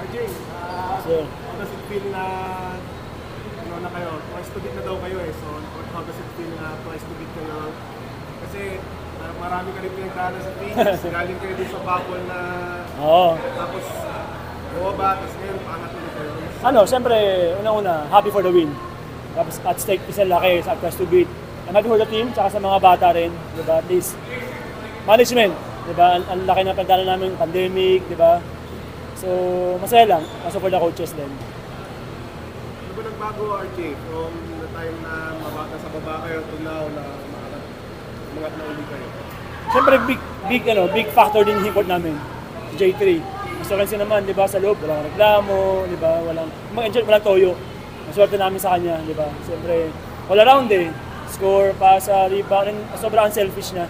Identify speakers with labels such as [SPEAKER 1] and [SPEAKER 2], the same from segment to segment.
[SPEAKER 1] RJ,
[SPEAKER 2] Sir.
[SPEAKER 1] how does it feel na ano na kayo? Twice to beat na daw kayo eh. So, how does it feel na twice to beat kayo? Kasi marami ka rin pinagdaanan sa Phoenix. Galing kayo din sa bubble na
[SPEAKER 2] Oo.
[SPEAKER 1] tapos bumaba, tapos ngayon pangat ulit kayo.
[SPEAKER 2] Ano, siyempre, una-una, happy for the win. Tapos at stake is laki sa twice to beat. I'm happy for the team, tsaka sa mga bata rin, di ba? At least, management, di ba? Ang laki na pagdala namin, pandemic, di ba? So, masaya lang. Also for the coaches din.
[SPEAKER 1] Ano ba nagbago, RJ? From the time na mabata sa baba kayo to now na mga na uli kayo?
[SPEAKER 2] Siyempre, big factor din yung import namin. J3. Maswerte naman, di ba, sa loob, walang reklamo, di ba, walang toyo. Maswerte namin sa kanya, di ba. Siyempre, all around eh. Score, pasa, rebound, and sobrang unselfish niya.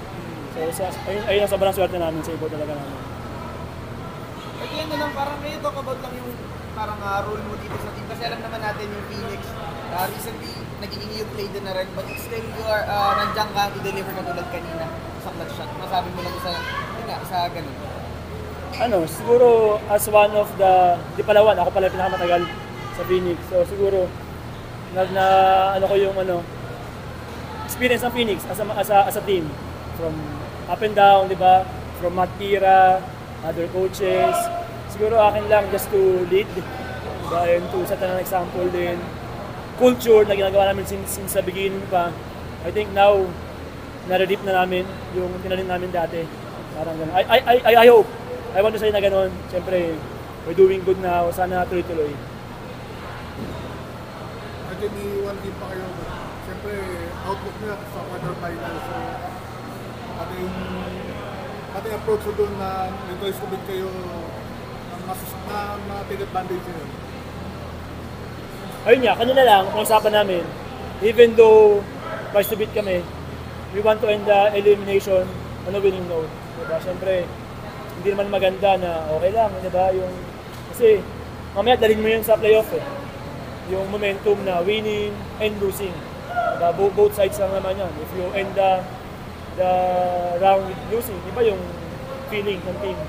[SPEAKER 2] So, ayun ang sobrang swerte namin sa import talaga namin.
[SPEAKER 3] At yan na lang, parang kayo talk about lang yung parang role mo dito sa team. Kasi alam naman natin yung Phoenix, recently, naging youth leader na rin. But still, you are, nandiyan ka to deliver katulad kanina sa clutch shot. Masabi mo lang sa ganun.
[SPEAKER 2] Ano, siguro as one of the, di palawan, ako pala pinakamatagal sa Phoenix. So siguro, ano ko yung experience ng Phoenix as a team. From up and down, di ba? From Matt Tira, other coaches. Siguro akin lang just to lead, di ba? And to set an example din. Culture na ginagawa namin since the beginning pa. I think now, nare-deep na namin yung tinalim namin dati. Parang gano'n. I hope. I want to say na gano'n. Siyempre, we're doing good now. Sana tuloy-tuloy.
[SPEAKER 1] RJ, may one game pa kayo. Siyempre, outlook niya sa quarterfinal. So, ating approach doon na nag-twice to beat kayo na take advantage nyo.
[SPEAKER 2] Ayun nga, kanina lang, kung usapan namin, even though twice to beat kami, we want to end the elimination on a winning note. Diba? Siyempre, hindi naman maganda na okay lang, diba? Kasi mamaya dalhin mo yun sa playoff eh. Yung momentum na winning and losing. Diba? Both sides lang naman yan. If you end the round with losing, iba yung feeling ng team.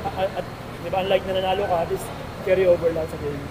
[SPEAKER 2] At diba, unlike na nanalo ka, at least carry over lang sa game.